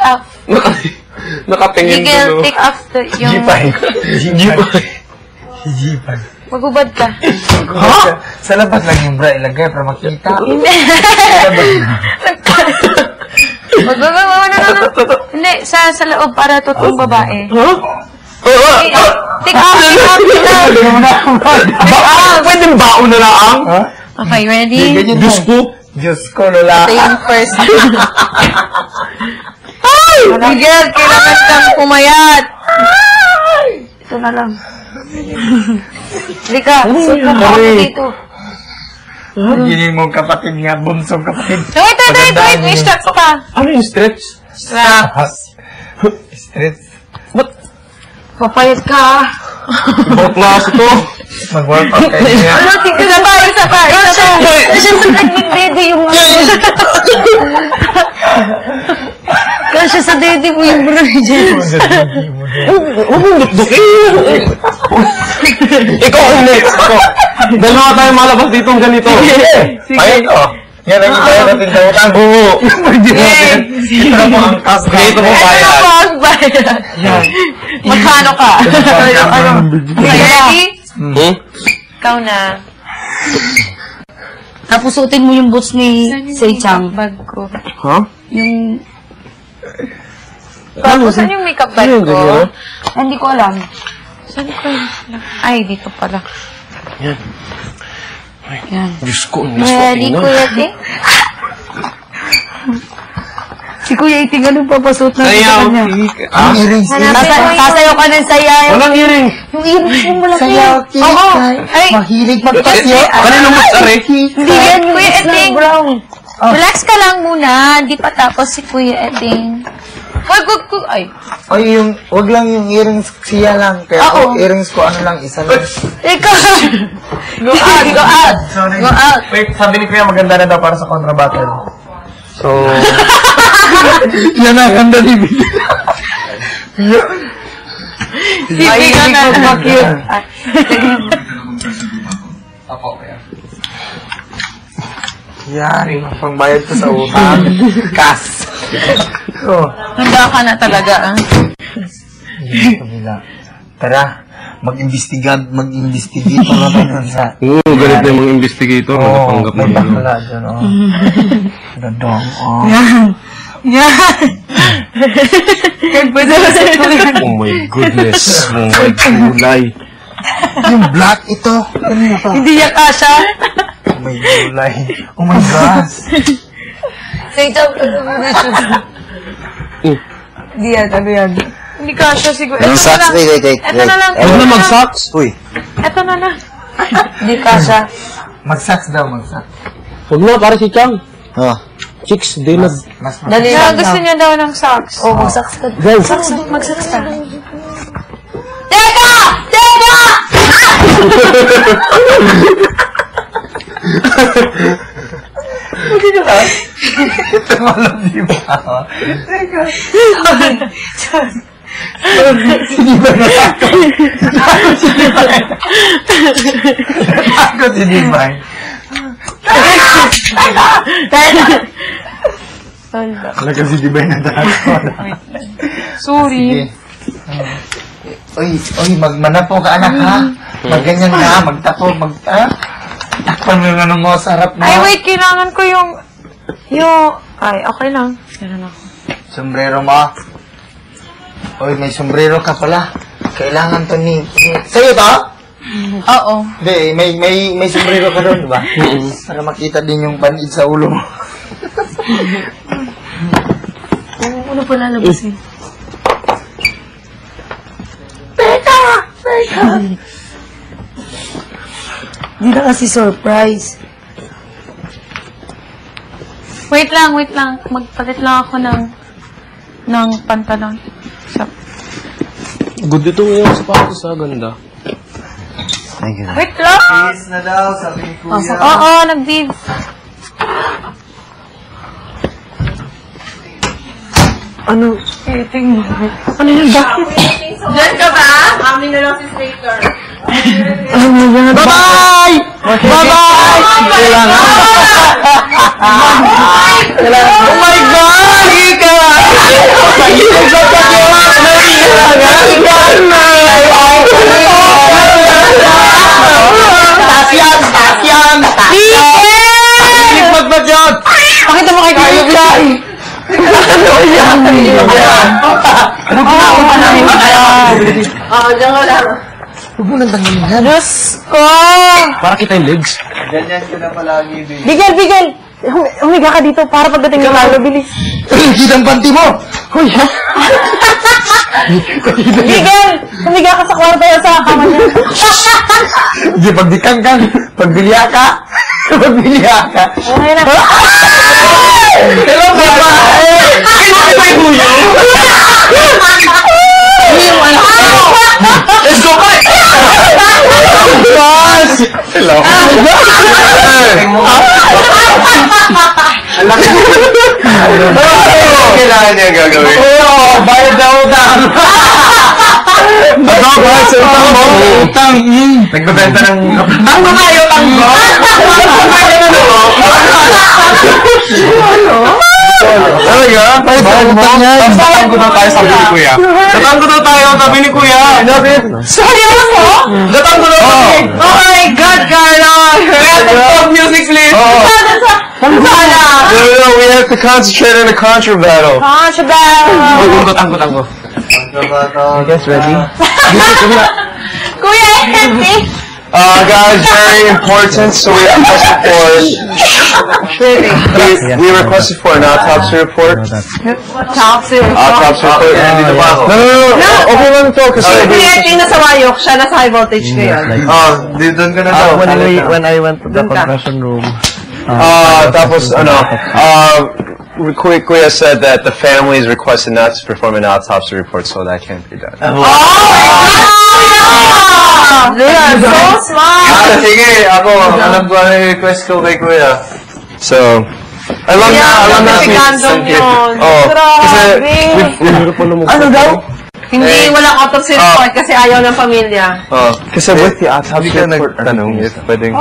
up. Nakatingin Gigil, take up yung... G5. Magubad ka. Ha? Sa labas lang yung bra ilagay para makita. Hindi. Hindi, sa loob para totoong babae. Ha? Take off. Pwede baon na lang? Okay, ready? Diyos ko. Diyos ko, lola. Ito yung first. Ay! Miguel, kailangan kang pumayat. Ito na lang. Halika, suot mo ako dito. Gini mong kapatid nga, bunsong kapatid. Wait, may straps pa. Ano yung stretch? Straps. Stretch. Ba't? Papayat ka. Ibang klase to. Mag-workout kayo niya. Ano, isa pa. Siyempre, nag-dede yung Kasi sa dede mo yung bro dyan. Huwag mong dukdukin. Ikaw ang next. Dalawa tayo malabas dito ang ganito. Ayun ko. Yan ang iba yung natin daw. Ang buho. Ito na po ang task. Ito mo bayad. Ito na po ang bayad. Magkano ka? Ready? Ikaw na. Tapos suotin mo yung boots ni Seichang. Bag ko. Ha? Yung... Saan yung makeup bag ko? Hindi ko alam. Saan ko yun? Ay, dito pala. Yan. Yan. Diyos ko. Ready, Kuya Ting? Si Kuya Iting, anong papasuot na Sayaw. Ang earrings. Sasayaw ka ng sayaw. Walang earring. Yung earrings mo malaki. Sayaw, Oo. Ay, mahilig magpasyo. Kanino mo tsari? hindi yan, Kuya Eting. Brown. Relax ka lang muna. Di pa tapos si Kuya Eting. Wag. Ay. Ay, wag lang yung earrings siya lang. Kaya earrings ko ano lang, isa lang. Ikaw. Go out. Sorry. Go out. Wait, sabi ni Kuya maganda na daw para sa contra battle. So... Yan ang ganda ni Bibi. Bibi ka na. Cute. Ako, kaya. Yari, pangbayad ko sa utang. Kas. Handa ka na talaga, ah. Tara, mag-investigate na tayo sa... Oo, galit na yung mga investigator. Nakapanggap may na bakla dyan, Dadong, Yan. Oh my goodness. Oh my gulay. Yung black ito. Kanina pa. Hindi yan kasha. Oh my gulay. Oh my gosh. Seichang, hindi yan, ano yan? Hindi ka siya siguro. Yung socks, wait. Ito na lang. Huwag na mag-socks. Uy. Ito na lang. Hindi kasha. Mag-socks daw, mag-socks. Huwag na, para si Chang. Oh. Chicks, di na. Mas Dali Kaya lang gusto na. niya daw ng socks. Oh, mag-socks ka. Go. Mag-socks ka. Teka! ito malam, di ba? Teka. Hindi ba natakot? Natakot si Divine. Talaga si Divine natakot. Sorry. Oy, magmanapo ka anak ha. Magganyan ka, magtapo, takpan mo yung ano mo, sarap mo. Ay, wait. Kailangan ko yung... Ay, okay lang. Meron ako. Sombrero mo. Oy, may sombrero ka pala. Kailangan to ni... Sa'yo to? Oo. Hindi, may sombrero ka doon, di ba? Para makita din yung panid sa ulo mo. Ano pa lalabasin? Teka! Hindi na kasi surprise. Wait lang. Magpalit lang ako ng pantalon. Good ito yung sapatos, ganda. Thank you. Wait lang. Kiss na daw, sabi ni Kuya. Oo, nag-bib. Ano? Tingnan mo. Ano yun? Bakit? Diyan ka ba? Amin na lang si Slater. Ano yan? Bye-bye! Bye-bye! Kailangan. Oh my God! Ika! Huwag mo nang tanggalin yan. Diyos ko! Para kita yung legs. Ganyan ko na palagi, baby. Bigel, Bigel! Humiga ka dito para pagdating ng lalo, bilis. Kitang panty mo! Hoy! Bigel! Humiga ka sa kwarto yan sa kama niya. Hindi, pagdikang ka. Pagbilya ka. Pagbilya ka. Okay na. Hello, papa! Kailangan pa yung huyo? Let's go back! Boss! Hello. Ang laki. Kailangan niya gagawin. Oo, bayad na utang. Ano ba? Sa utang mo? Utang. Nagbebenta ng... Ang mga utang mo? Talaga? Utang yan. Tatang ko na tayo sabi ni Kuya. Tatang ko na tayo sabi ni Kuya. Seryoso? Tatang ko na tayo. Oh my God, Carlo! Stop music, please. Sana! No, we have to concentrate on the contra battle. Ah, Shabel! Tango. You guys ready? Kuya Eddie! Guys, very important. So we requested we requested for an autopsy report. Chopsy. Autopsy report. No. Okay lang ito kasi. Kuya Eddie nasa wayok, siya nasa high voltage ngayon. Doon ka na daw. When I went to the confession room, Tapos, Kuya said that the families requested not to perform an autopsy report, so that can't be done. So smart! Sige, ako, alam ko ano yung request ko kay Kuya. So, alam na kasi, Ano daw? Hindi, walang autopsy report kasi ayaw ng pamilya. kasi with the autopsy report, tanong if pwedeng